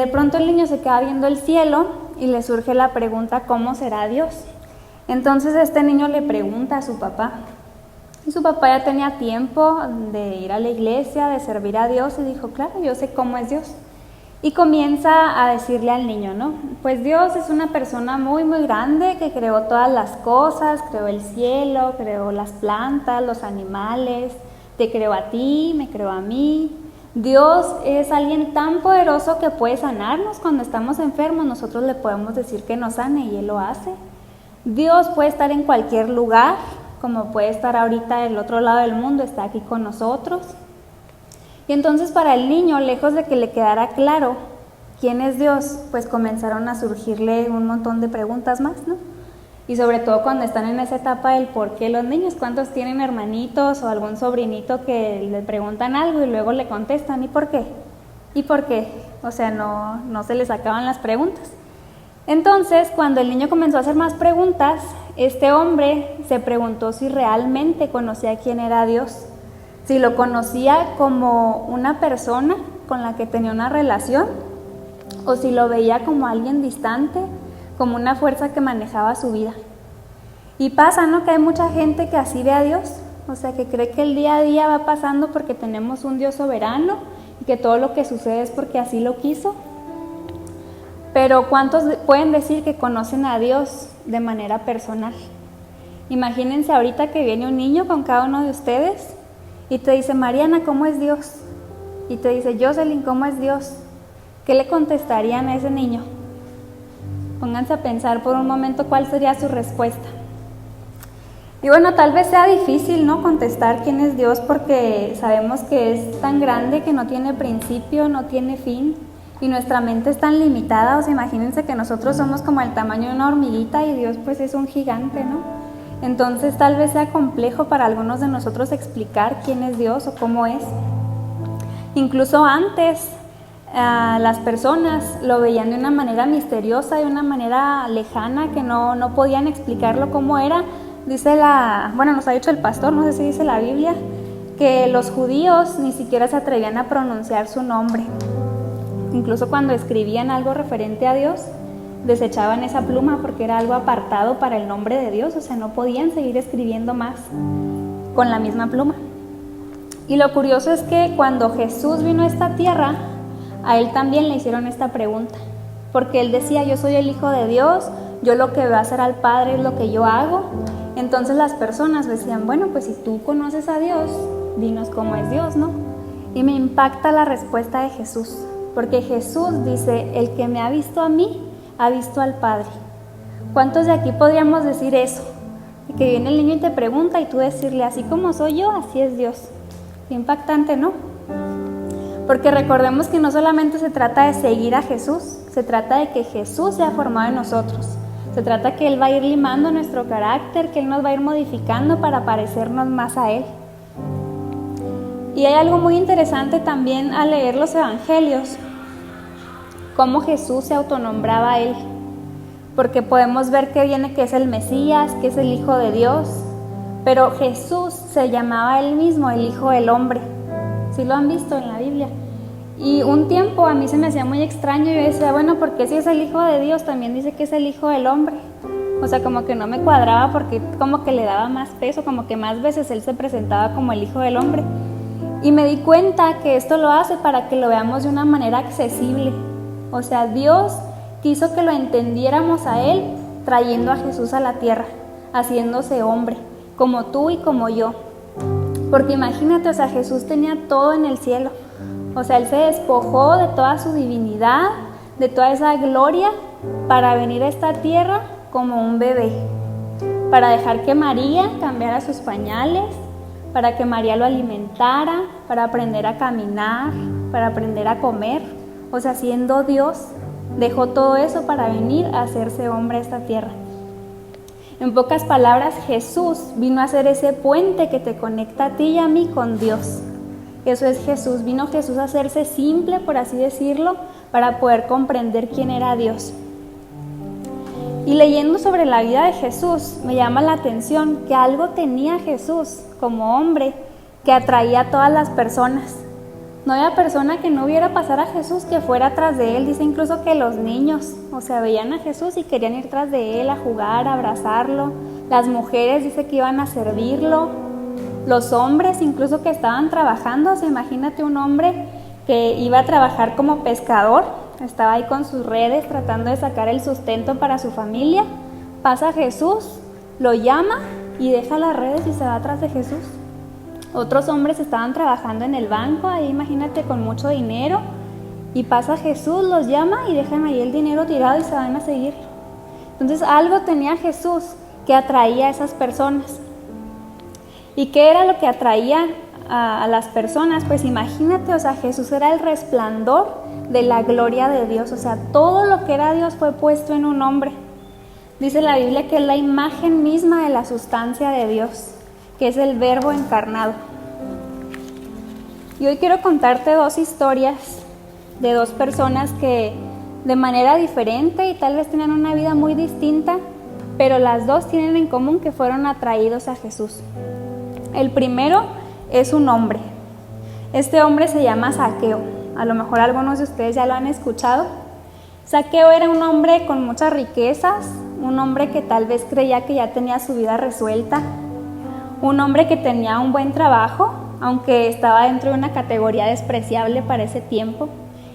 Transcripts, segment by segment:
de pronto el niño se queda viendo el cielo y le surge la pregunta, ¿cómo será Dios? Entonces este niño le pregunta a su papá. Y su papá ya tenía tiempo de ir a la iglesia, de servir a Dios, y dijo, claro, yo sé cómo es Dios. Y comienza a decirle al niño, ¿no? Pues Dios es una persona muy, muy grande que creó todas las cosas, creó el cielo, creó las plantas, los animales, te creó a ti, me creó a mí. Dios es alguien tan poderoso que puede sanarnos cuando estamos enfermos, nosotros le podemos decir que nos sane y Él lo hace. Dios puede estar en cualquier lugar, como puede estar ahorita del otro lado del mundo, está aquí con nosotros. Y entonces para el niño, lejos de que le quedara claro quién es Dios, pues comenzaron a surgirle un montón de preguntas más, ¿no? Y sobre todo cuando están en esa etapa del por qué los niños, ¿cuántos tienen hermanitos o algún sobrinito que le preguntan algo y luego le contestan, ¿y por qué? ¿Y por qué? O sea, no se les acaban las preguntas. Entonces, cuando el niño comenzó a hacer más preguntas, este hombre se preguntó si realmente conocía quién era Dios, si lo conocía como una persona con la que tenía una relación, o si lo veía como alguien distante, como una fuerza que manejaba su vida. Y pasa, ¿no?, que hay mucha gente que así ve a Dios, o sea, que cree que el día a día va pasando porque tenemos un Dios soberano y que todo lo que sucede es porque así lo quiso. Pero ¿cuántos pueden decir que conocen a Dios de manera personal? Imagínense ahorita que viene un niño con cada uno de ustedes y te dice, Mariana, ¿cómo es Dios? Y te dice, Jocelyn, ¿cómo es Dios? ¿Qué le contestarían a ese niño? Pónganse a pensar por un momento cuál sería su respuesta. Y bueno, tal vez sea difícil, ¿no?, contestar quién es Dios porque sabemos que es tan grande que no tiene principio, no tiene fin. Y nuestra mente es tan limitada, o sea, imagínense que nosotros somos como el tamaño de una hormiguita y Dios pues es un gigante, ¿no? Entonces tal vez sea complejo para algunos de nosotros explicar quién es Dios o cómo es. Incluso antes las personas lo veían de una manera misteriosa, de una manera lejana, que no podían explicarlo cómo era. Dice nos ha dicho el pastor, no sé si dice la Biblia, que los judíos ni siquiera se atrevían a pronunciar su nombre. Incluso cuando escribían algo referente a Dios, desechaban esa pluma porque era algo apartado para el nombre de Dios, o sea, no podían seguir escribiendo más con la misma pluma. Y lo curioso es que cuando Jesús vino a esta tierra, a Él también le hicieron esta pregunta, porque Él decía, yo soy el Hijo de Dios, yo lo que veo hacer al Padre es lo que yo hago. Entonces las personas decían, bueno, pues si tú conoces a Dios, dinos cómo es Dios, ¿no? Y me impacta la respuesta de Jesús. Porque Jesús dice, el que me ha visto a mí, ha visto al Padre. ¿Cuántos de aquí podríamos decir eso? Que viene el niño y te pregunta y tú decirle, así como soy yo, así es Dios. Qué impactante, ¿no? Porque recordemos que no solamente se trata de seguir a Jesús, se trata de que Jesús sea formado en nosotros. Se trata que Él va a ir limando nuestro carácter, que Él nos va a ir modificando para parecernos más a Él. Y hay algo muy interesante también al leer los evangelios, cómo Jesús se autonombraba a Él, porque podemos ver que viene que es el Mesías, que es el Hijo de Dios, pero Jesús se llamaba Él mismo el Hijo del Hombre. ¿Sí lo han visto en la Biblia? Y un tiempo a mí se me hacía muy extraño y yo decía, bueno, ¿por qué si es el Hijo de Dios también dice que es el Hijo del Hombre? O sea, como que no me cuadraba porque como que le daba más peso, como que más veces Él se presentaba como el Hijo del Hombre. Y me di cuenta que esto lo hace para que lo veamos de una manera accesible. O sea, Dios quiso que lo entendiéramos a Él trayendo a Jesús a la tierra, haciéndose hombre, como tú y como yo. Porque imagínate, o sea, Jesús tenía todo en el cielo. O sea, Él se despojó de toda su divinidad, de toda esa gloria, para venir a esta tierra como un bebé, para dejar que María cambiara sus pañales, para que María lo alimentara, para aprender a caminar, para aprender a comer. O sea, siendo Dios, dejó todo eso para venir a hacerse hombre a esta tierra. En pocas palabras, Jesús vino a ser ese puente que te conecta a ti y a mí con Dios. Eso es Jesús. Vino Jesús a hacerse simple, por así decirlo, para poder comprender quién era Dios. Y leyendo sobre la vida de Jesús, me llama la atención que algo tenía Jesús como hombre que atraía a todas las personas. No había persona que no viera pasar a Jesús que fuera atrás de él. Dice incluso que los niños, o sea, veían a Jesús y querían ir tras de él a jugar, a abrazarlo. Las mujeres dice que iban a servirlo. Los hombres incluso que estaban trabajando, o sea, imagínate un hombre que iba a trabajar como pescador, estaba ahí con sus redes tratando de sacar el sustento para su familia. Pasa Jesús, lo llama y deja las redes y se va atrás de Jesús. Otros hombres estaban trabajando en el banco, ahí imagínate con mucho dinero, y pasa Jesús, los llama y dejan ahí el dinero tirado y se van a seguir. Entonces algo tenía Jesús que atraía a esas personas. ¿Y qué era lo que atraía a las personas? Pues imagínate, o sea, Jesús era el resplandor de la gloria de Dios, o sea, todo lo que era Dios fue puesto en un hombre. Dice la Biblia que es la imagen misma de la sustancia de Dios, que es el Verbo encarnado. Y hoy quiero contarte dos historias de dos personas que de manera diferente y tal vez tenían una vida muy distinta, pero las dos tienen en común que fueron atraídos a Jesús. El primero es un hombre. Este hombre se llama Zaqueo. A lo mejor algunos de ustedes ya lo han escuchado. Zaqueo era un hombre con muchas riquezas, un hombre que tal vez creía que ya tenía su vida resuelta, un hombre que tenía un buen trabajo, aunque estaba dentro de una categoría despreciable para ese tiempo.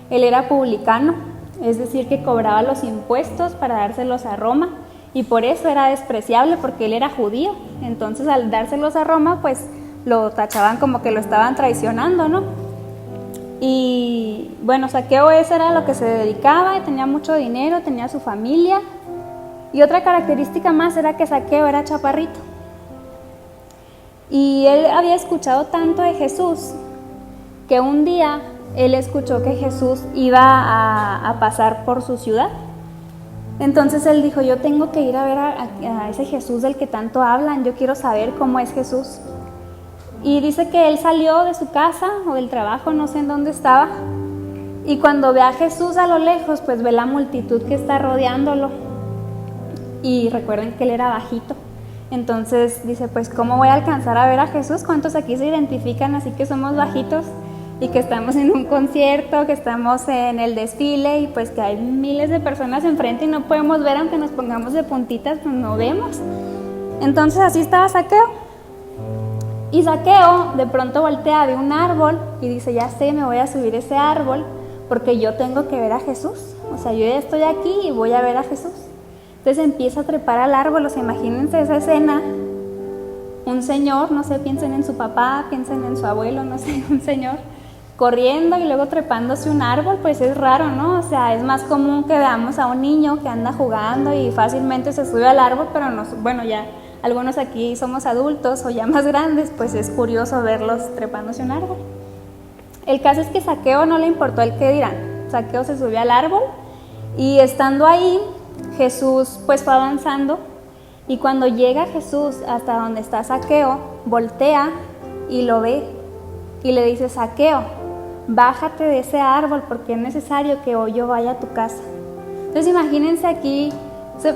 Él era publicano, es decir, que cobraba los impuestos para dárselos a Roma, y por eso era despreciable, porque él era judío. Entonces al dárselos a Roma, pues lo tachaban como que lo estaban traicionando, ¿no? Y bueno, Zaqueo eso era lo que se dedicaba, tenía mucho dinero, tenía su familia, y otra característica más era que Zaqueo era chaparrito. Y él había escuchado tanto de Jesús que un día él escuchó que Jesús iba a pasar por su ciudad. Entonces él dijo, yo tengo que ir a ver a ese Jesús del que tanto hablan, yo quiero saber cómo es Jesús. Y dice que él salió de su casa o del trabajo, no sé en dónde estaba, y cuando ve a Jesús a lo lejos, pues ve la multitud que está rodeándolo. Y recuerden que él era bajito. Entonces dice, pues ¿cómo voy a alcanzar a ver a Jesús? ¿Cuántos aquí se identifican así que somos bajitos y que estamos en un concierto, que estamos en el desfile y pues que hay miles de personas enfrente y no podemos ver, aunque nos pongamos de puntitas, pues no vemos? Entonces así estaba Zaqueo. Y Zaqueo de pronto voltea, ve un árbol y dice, ya sé, me voy a subir ese árbol porque yo tengo que ver a Jesús. O sea, yo ya estoy aquí y voy a ver a Jesús. Entonces empieza a trepar al árbol, o sea, imagínense esa escena, un señor, no sé, piensen en su papá, piensen en su abuelo, no sé, un señor corriendo y luego trepándose un árbol, pues es raro, ¿no? O sea, es más común que veamos a un niño que anda jugando y fácilmente se sube al árbol, pero no, bueno, ya algunos aquí somos adultos o ya más grandes, pues es curioso verlos trepándose un árbol. El caso es que Zaqueo no le importó el qué dirán. Zaqueo se subió al árbol y estando ahí, Jesús pues fue avanzando, y cuando llega Jesús hasta donde está Zaqueo, voltea y lo ve y le dice, Zaqueo, bájate de ese árbol porque es necesario que hoy yo vaya a tu casa. Entonces imagínense aquí,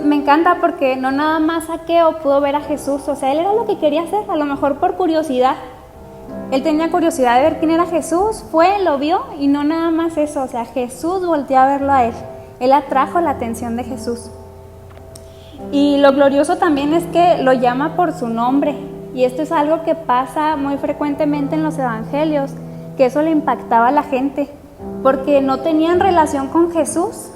me encanta porque no nada más Zaqueo pudo ver a Jesús, o sea, él era lo que quería hacer, a lo mejor por curiosidad. Él tenía curiosidad de ver quién era Jesús, fue, lo vio, y no nada más eso, o sea, Jesús volteó a verlo a él. Él atrajo la atención de Jesús. Y lo glorioso también es que lo llama por su nombre. Y esto es algo que pasa muy frecuentemente en los evangelios, que eso le impactaba a la gente, porque no tenían relación con Jesús.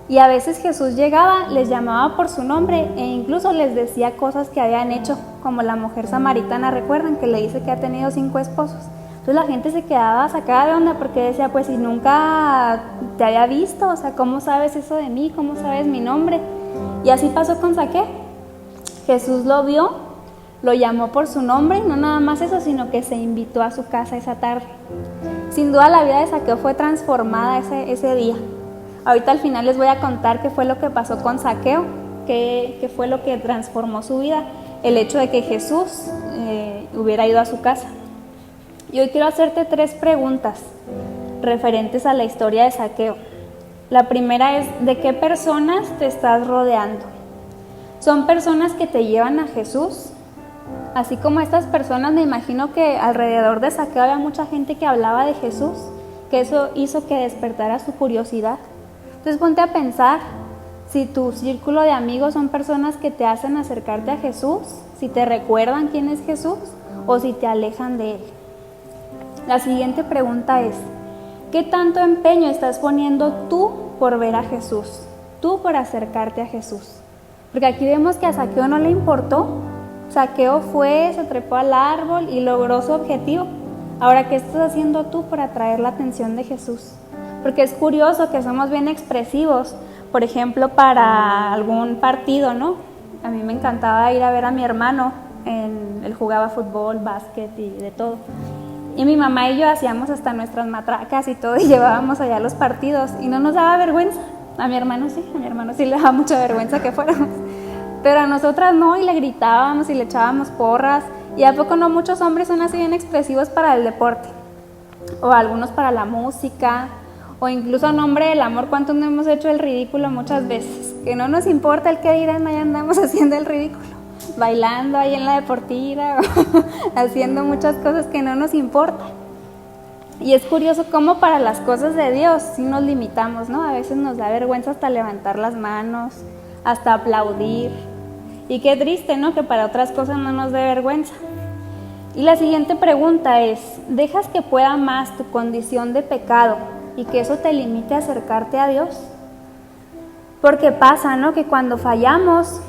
Y a veces Jesús llegaba, les llamaba por su nombre e incluso les decía cosas que habían hecho, como la mujer samaritana, recuerdan, que le dice que ha tenido 5 esposos. Entonces la gente se quedaba sacada de onda porque decía, pues si nunca te había visto, o sea, ¿cómo sabes eso de mí? ¿Cómo sabes mi nombre? Y así pasó con Zaqueo. Jesús lo vio, lo llamó por su nombre, y no nada más eso, sino que se invitó a su casa esa tarde. Sin duda la vida de Zaqueo fue transformada ese día. Ahorita al final les voy a contar qué fue lo que pasó con Zaqueo, qué fue lo que transformó su vida, el hecho de que Jesús hubiera ido a su casa. Y hoy quiero hacerte 3 preguntas referentes a la historia de Zaqueo. La primera es, ¿de qué personas te estás rodeando? ¿Son personas que te llevan a Jesús así como estas personas, me imagino que alrededor de Zaqueo había mucha gente que hablaba de Jesús, que eso hizo que despertara su curiosidad. Entonces ponte a pensar si tu círculo de amigos son personas que te hacen acercarte a Jesús, si te recuerdan quién es Jesús o si te alejan de Él. La siguiente pregunta es, ¿qué tanto empeño estás poniendo tú por ver a Jesús? Tú por acercarte a Jesús. Porque aquí vemos que a Zaqueo no le importó. Zaqueo fue, se trepó al árbol y logró su objetivo. Ahora, ¿qué estás haciendo tú para atraer la atención de Jesús? Porque es curioso que somos bien expresivos, por ejemplo, para algún partido, ¿no? A mí me encantaba ir a ver a mi hermano, él jugaba fútbol, básquet y de todo. Y mi mamá y yo hacíamos hasta nuestras matracas y todo y llevábamos allá los partidos y no nos daba vergüenza. A mi hermano sí le daba mucha vergüenza que fuéramos. Pero a nosotras no, y le gritábamos y le echábamos porras. Y a poco no muchos hombres son así bien expresivos para el deporte. O algunos para la música. O incluso a nombre del amor, ¿cuántos no hemos hecho el ridículo muchas veces? Que no nos importa el que dirán, ahí andamos haciendo el ridículo. Bailando ahí en la deportiva, haciendo muchas cosas que no nos importan. Y es curioso cómo para las cosas de Dios sí nos limitamos, ¿no? A veces nos da vergüenza hasta levantar las manos, hasta aplaudir. Y qué triste, ¿no? Que para otras cosas no nos dé vergüenza. Y la siguiente pregunta es, ¿dejas que pueda más tu condición de pecado y que eso te limite a acercarte a Dios? Porque pasa, ¿no? Que cuando fallamos,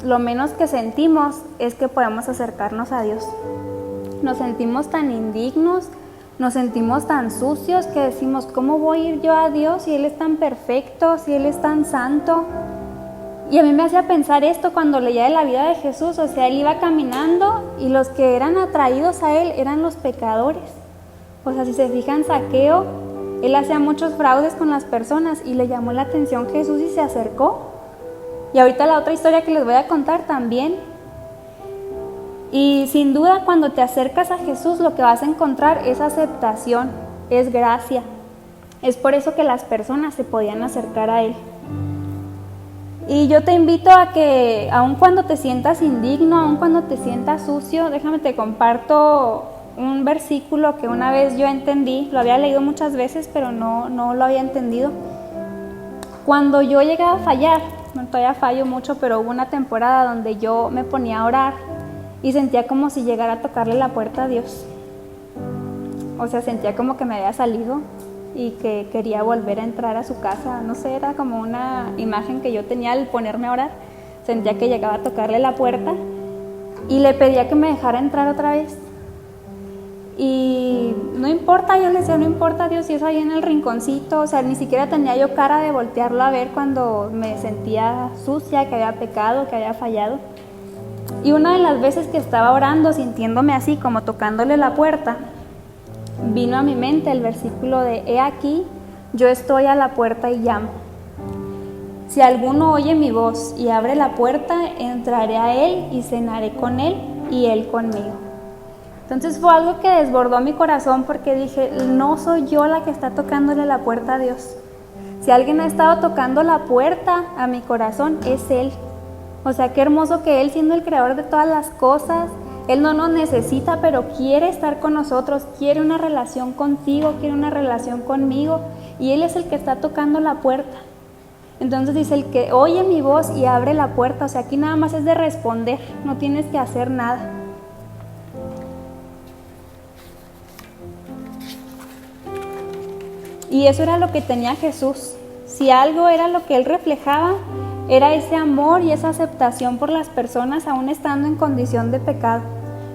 lo menos que sentimos es que podemos acercarnos a Dios. Nos sentimos tan indignos, nos sentimos tan sucios que decimos, ¿cómo voy a ir yo a Dios si Él es tan perfecto, si Él es tan santo? Y a mí me hacía pensar esto cuando leía de la vida de Jesús, o sea, Él iba caminando y los que eran atraídos a Él eran los pecadores. O sea, si se fijan, Zaqueo, él hacía muchos fraudes con las personas y le llamó la atención Jesús y se acercó. Y ahorita la otra historia que les voy a contar también. Y sin duda cuando te acercas a Jesús lo que vas a encontrar es aceptación, es gracia. Es por eso que las personas se podían acercar a Él. Y yo te invito a que, aun cuando te sientas indigno, aun cuando te sientas sucio, déjame te comparto un versículo que una vez yo entendí, lo había leído muchas veces, pero no lo había entendido. Cuando yo llegaba a fallar, todavía fallo mucho, pero hubo una temporada donde yo me ponía a orar y sentía como si llegara a tocarle la puerta a Dios. O sea, sentía como que me había salido y que quería volver a entrar a su casa. No sé, era como una imagen que yo tenía al ponerme a orar. Sentía que llegaba a tocarle la puerta y le pedía que me dejara entrar otra vez. Y no importa, yo le decía, no importa Dios si es ahí en el rinconcito. O sea, ni siquiera tenía yo cara de voltearlo a ver cuando me sentía sucia, que había pecado, que había fallado. Y una de las veces que estaba orando, sintiéndome así, como tocándole la puerta, vino a mi mente el versículo de He aquí, yo estoy a la puerta y llamo. Si alguno oye mi voz y abre la puerta, entraré a él y cenaré con él y él conmigo. Entonces fue algo que desbordó mi corazón porque dije, no soy yo la que está tocándole la puerta a Dios. Si alguien ha estado tocando la puerta a mi corazón, es Él. O sea, qué hermoso que Él, siendo el creador de todas las cosas, Él no nos necesita, pero quiere estar con nosotros, quiere una relación contigo, quiere una relación conmigo, y Él es el que está tocando la puerta. Entonces dice, el que oye mi voz y abre la puerta, o sea, aquí nada más es de responder, no tienes que hacer nada. Y eso era lo que tenía Jesús. Si algo era lo que Él reflejaba, era ese amor y esa aceptación por las personas aún estando en condición de pecado.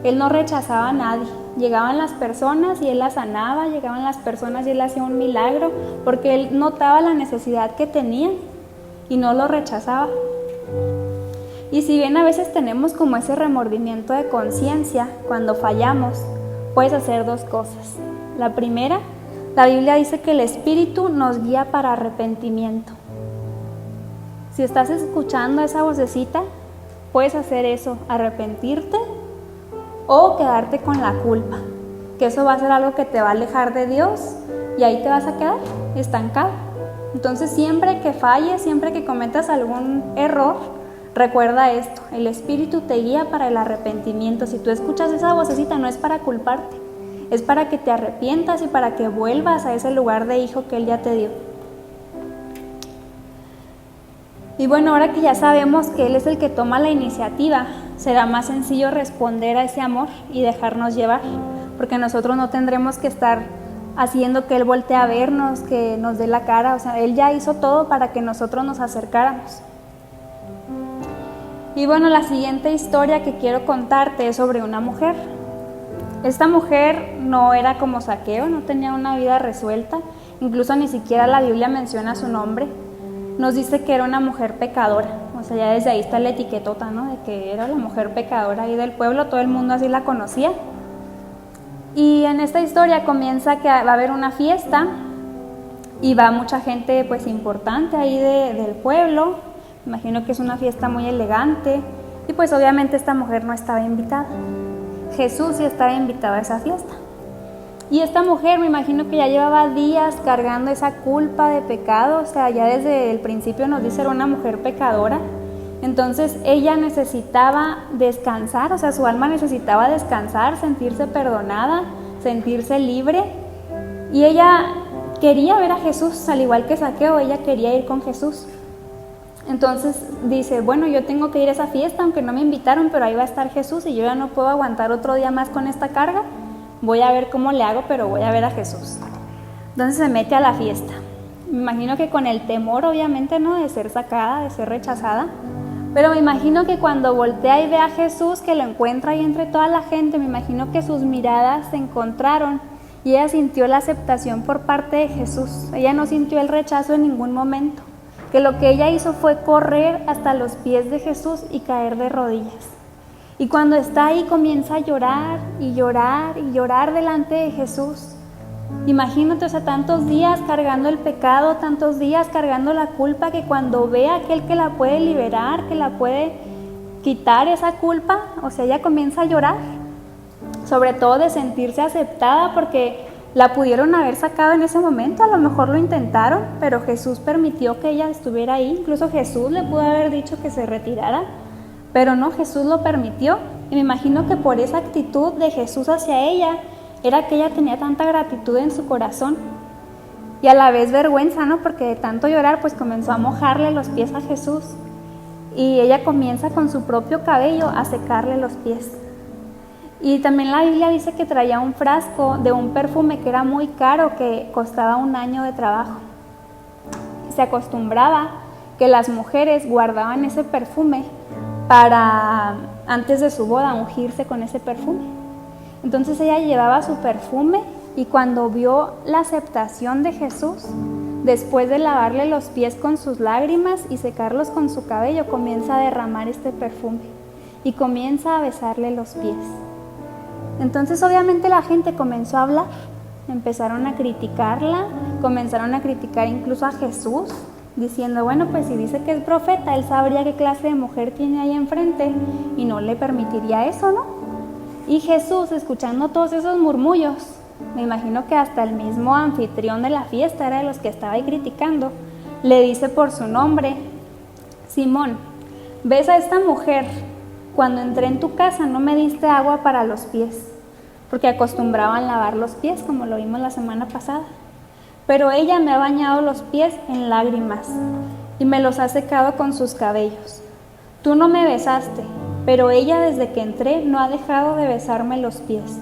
Él no rechazaba a nadie. Llegaban las personas y Él las sanaba, llegaban las personas y Él hacía un milagro, porque Él notaba la necesidad que tenían y no lo rechazaba. Y si bien a veces tenemos como ese remordimiento de conciencia cuando fallamos, puedes hacer dos cosas. La primera, la Biblia dice que el Espíritu nos guía para arrepentimiento. Si estás escuchando esa vocecita, puedes hacer eso, arrepentirte o quedarte con la culpa, que eso va a ser algo que te va a alejar de Dios y ahí te vas a quedar estancado. Entonces siempre que falles, siempre que cometas algún error, recuerda esto, el Espíritu te guía para el arrepentimiento. Si tú escuchas esa vocecita, no es para culparte, es para que te arrepientas y para que vuelvas a ese lugar de hijo que Él ya te dio. Y bueno, ahora que ya sabemos que Él es el que toma la iniciativa, será más sencillo responder a ese amor y dejarnos llevar, porque nosotros no tendremos que estar haciendo que Él voltee a vernos, que nos dé la cara. O sea, Él ya hizo todo para que nosotros nos acercáramos. Y bueno, la siguiente historia que quiero contarte es sobre una mujer. Esta mujer no era como Zaqueo, no tenía una vida resuelta, incluso ni siquiera la Biblia menciona su nombre. Nos dice que era una mujer pecadora, o sea, ya desde ahí está la etiquetota, ¿no? De que era la mujer pecadora ahí del pueblo, todo el mundo así la conocía. Y en esta historia comienza que va a haber una fiesta y va mucha gente pues importante ahí del pueblo. Me imagino que es una fiesta muy elegante y pues obviamente esta mujer no estaba invitada. Jesús sí estaba invitado a esa fiesta. Y esta mujer me imagino que ya llevaba días cargando esa culpa de pecado, o sea, ya desde el principio nos dice era una mujer pecadora. Entonces ella necesitaba descansar, o sea, su alma necesitaba descansar, sentirse perdonada, sentirse libre. Y ella quería ver a Jesús, al igual que Zaqueo, ella quería ir con Jesús. Entonces dice, bueno, yo tengo que ir a esa fiesta, aunque no me invitaron, pero ahí va a estar Jesús y yo ya no puedo aguantar otro día más con esta carga. Voy a ver cómo le hago, pero voy a ver a Jesús. Entonces se mete a la fiesta. Me imagino que con el temor, obviamente, ¿no?, de ser sacada, de ser rechazada. Pero me imagino que cuando voltea y ve a Jesús, que lo encuentra ahí entre toda la gente, me imagino que sus miradas se encontraron y ella sintió la aceptación por parte de Jesús. Ella no sintió el rechazo en ningún momento. Que lo que ella hizo fue correr hasta los pies de Jesús y caer de rodillas. Y cuando está ahí comienza a llorar y llorar y llorar delante de Jesús. Imagínate, o sea, tantos días cargando el pecado, tantos días cargando la culpa, que cuando ve a aquel que la puede liberar, que la puede quitar esa culpa, o sea, ella comienza a llorar. Sobre todo de sentirse aceptada, porque la pudieron haber sacado en ese momento, a lo mejor lo intentaron, pero Jesús permitió que ella estuviera ahí. Incluso Jesús le pudo haber dicho que se retirara, pero no, Jesús lo permitió. Y me imagino que por esa actitud de Jesús hacia ella, era que ella tenía tanta gratitud en su corazón y a la vez vergüenza, ¿no? Porque de tanto llorar, pues comenzó a mojarle los pies a Jesús y ella comienza con su propio cabello a secarle los pies. Y también la Biblia dice que traía un frasco de un perfume que era muy caro, que costaba 1 año de trabajo. Se acostumbraba que las mujeres guardaban ese perfume para, antes de su boda, ungirse con ese perfume. Entonces ella llevaba su perfume y cuando vio la aceptación de Jesús, después de lavarle los pies con sus lágrimas y secarlos con su cabello, comienza a derramar este perfume y comienza a besarle los pies. Entonces obviamente la gente comenzó a hablar, empezaron a criticarla, comenzaron a criticar incluso a Jesús, diciendo, bueno, pues si dice que es profeta, él sabría qué clase de mujer tiene ahí enfrente y no le permitiría eso, ¿no? Y Jesús, escuchando todos esos murmullos, me imagino que hasta el mismo anfitrión de la fiesta era de los que estaba ahí criticando, le dice por su nombre, Simón, ¿ves a esta mujer? Cuando entré en tu casa no me diste agua para los pies, porque acostumbraban lavar los pies, como lo vimos la semana pasada. Pero ella me ha bañado los pies en lágrimas y me los ha secado con sus cabellos. Tú no me besaste, pero ella desde que entré no ha dejado de besarme los pies.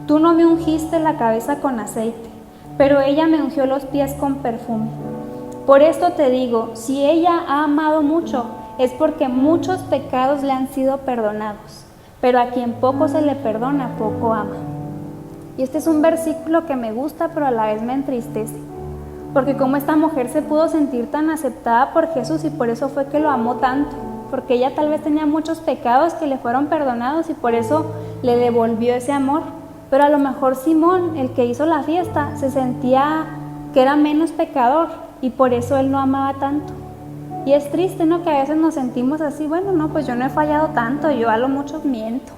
Tú no me ungiste la cabeza con aceite, pero ella me ungió los pies con perfume. Por esto te digo, si ella ha amado mucho, es porque muchos pecados le han sido perdonados, pero a quien poco se le perdona, poco ama. Y este es un versículo que me gusta, pero a la vez me entristece, porque como esta mujer se pudo sentir tan aceptada por Jesús y por eso fue que lo amó tanto, porque ella tal vez tenía muchos pecados que le fueron perdonados y por eso le devolvió ese amor. Pero a lo mejor Simón, el que hizo la fiesta, se sentía que era menos pecador y por eso él no amaba tanto. Y es triste, ¿no?, que a veces nos sentimos así, bueno, no, pues yo no he fallado tanto, yo a lo mucho miento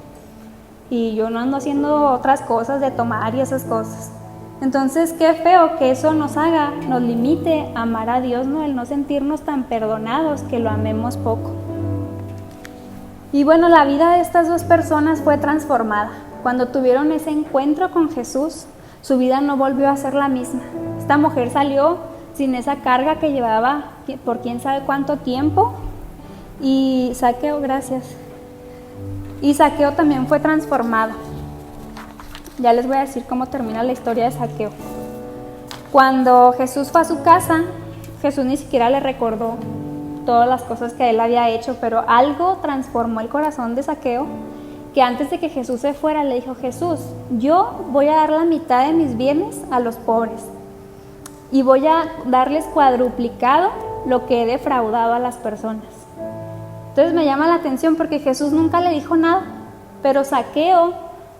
y yo no ando haciendo otras cosas de tomar y esas cosas. Entonces, qué feo que eso nos haga, nos limite a amar a Dios, ¿no?, el no sentirnos tan perdonados, que lo amemos poco. Y bueno, la vida de estas dos personas fue transformada. Cuando tuvieron ese encuentro con Jesús, su vida no volvió a ser la misma. Esta mujer salió sin esa carga que llevaba por quién sabe cuánto tiempo. Y Zaqueo, gracias. Y Zaqueo también fue transformado. Ya les voy a decir cómo termina la historia de Zaqueo. Cuando Jesús fue a su casa, Jesús ni siquiera le recordó todas las cosas que él había hecho, pero algo transformó el corazón de Zaqueo, que antes de que Jesús se fuera le dijo: Jesús, yo voy a dar la mitad de mis bienes a los pobres y voy a darles cuadruplicado lo que he defraudado a las personas. Entonces me llama la atención porque Jesús nunca le dijo nada, pero Zaqueo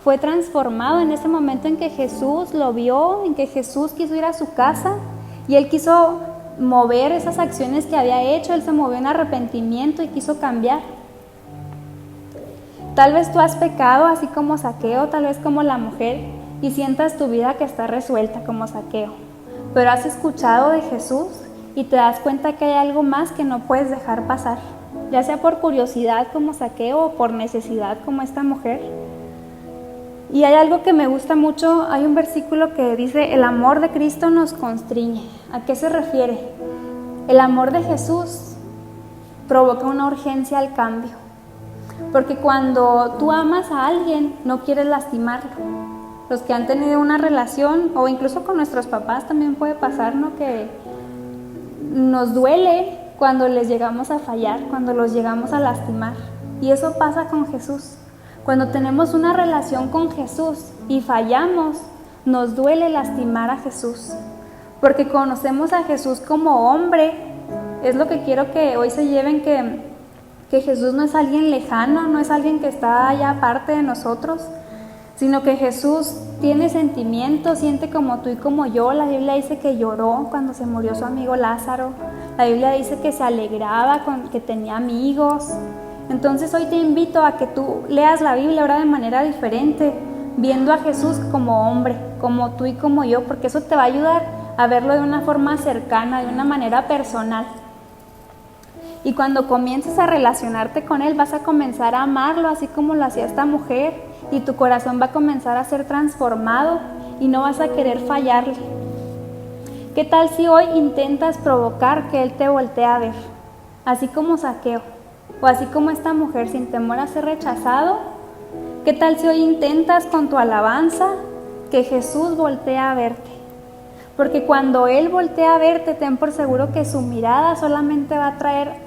fue transformado en ese momento en que Jesús lo vio, en que Jesús quiso ir a su casa y él quiso mover esas acciones que había hecho. Él se movió en arrepentimiento y quiso cambiar. Tal vez tú has pecado así como Zaqueo, tal vez como la mujer, y sientas tu vida que está resuelta como Zaqueo, pero has escuchado de Jesús y te das cuenta que hay algo más que no puedes dejar pasar, ya sea por curiosidad como Zaqueo o por necesidad como esta mujer. Y hay algo que me gusta mucho, hay un versículo que dice: el amor de Cristo nos constriñe. ¿A qué se refiere? El amor de Jesús provoca una urgencia al cambio, porque cuando tú amas a alguien no quieres lastimarlo. Los que han tenido una relación, o incluso con nuestros papás también puede pasar, ¿no?, que nos duele cuando les llegamos a fallar, cuando los llegamos a lastimar. Y eso pasa con Jesús. Cuando tenemos una relación con Jesús y fallamos, nos duele lastimar a Jesús, porque conocemos a Jesús como hombre. Es lo que quiero que hoy se lleven, que Jesús no es alguien lejano, no es alguien que está allá aparte de nosotros, sino que Jesús tiene sentimientos, siente como tú y como yo. La Biblia dice que lloró cuando se murió su amigo Lázaro. La Biblia dice que se alegraba, que tenía amigos. Entonces hoy te invito a que tú leas la Biblia ahora de manera diferente, viendo a Jesús como hombre, como tú y como yo, porque eso te va a ayudar a verlo de una forma cercana, de una manera personal. Y cuando comiences a relacionarte con Él, vas a comenzar a amarlo así como lo hacía esta mujer, y tu corazón va a comenzar a ser transformado y no vas a querer fallarle. ¿Qué tal si hoy intentas provocar que Él te voltee a ver? Así como Zaqueo, o así como esta mujer, sin temor a ser rechazado. ¿Qué tal si hoy intentas con tu alabanza que Jesús voltee a verte? Porque cuando Él voltea a verte, ten por seguro que su mirada solamente va a traer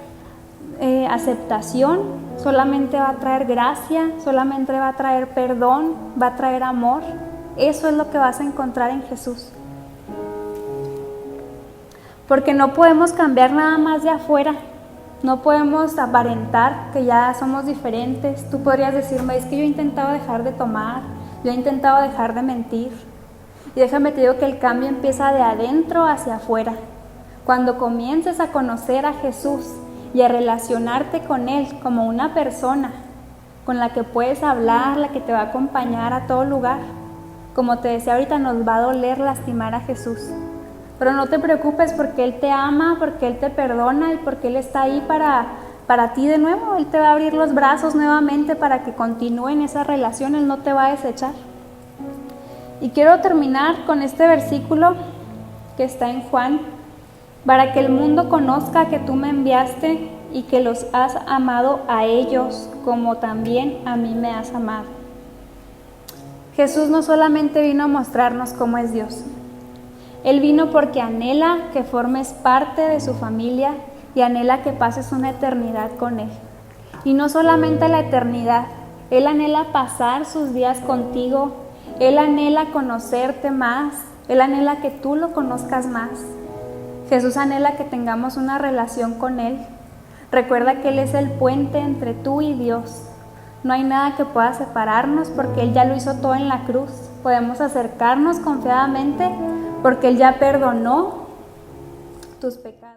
aceptación, solamente va a traer gracia, solamente va a traer perdón, va a traer amor. Eso es lo que vas a encontrar en Jesús. Porque no podemos cambiar nada más de afuera. No podemos aparentar que ya somos diferentes. Tú podrías decirme: es que yo he intentado dejar de tomar, yo he intentado dejar de mentir. Y déjame te digo que el cambio empieza de adentro hacia afuera. Cuando comiences a conocer a Jesús y a relacionarte con Él como una persona con la que puedes hablar, la que te va a acompañar a todo lugar. Como te decía ahorita, nos va a doler lastimar a Jesús. Pero no te preocupes, porque Él te ama, porque Él te perdona y porque Él está ahí para ti de nuevo. Él te va a abrir los brazos nuevamente para que continúen esa relación. Él no te va a desechar. Y quiero terminar con este versículo que está en Juan: para que el mundo conozca que tú me enviaste y que los has amado a ellos como también a mí me has amado. Jesús no solamente vino a mostrarnos cómo es Dios. Él vino porque anhela que formes parte de su familia y anhela que pases una eternidad con Él. Y no solamente la eternidad, Él anhela pasar sus días contigo, Él anhela conocerte más, Él anhela que tú lo conozcas más. Jesús anhela que tengamos una relación con Él. Recuerda que Él es el puente entre tú y Dios. No hay nada que pueda separarnos porque Él ya lo hizo todo en la cruz. Podemos acercarnos confiadamente porque Él ya perdonó tus pecados.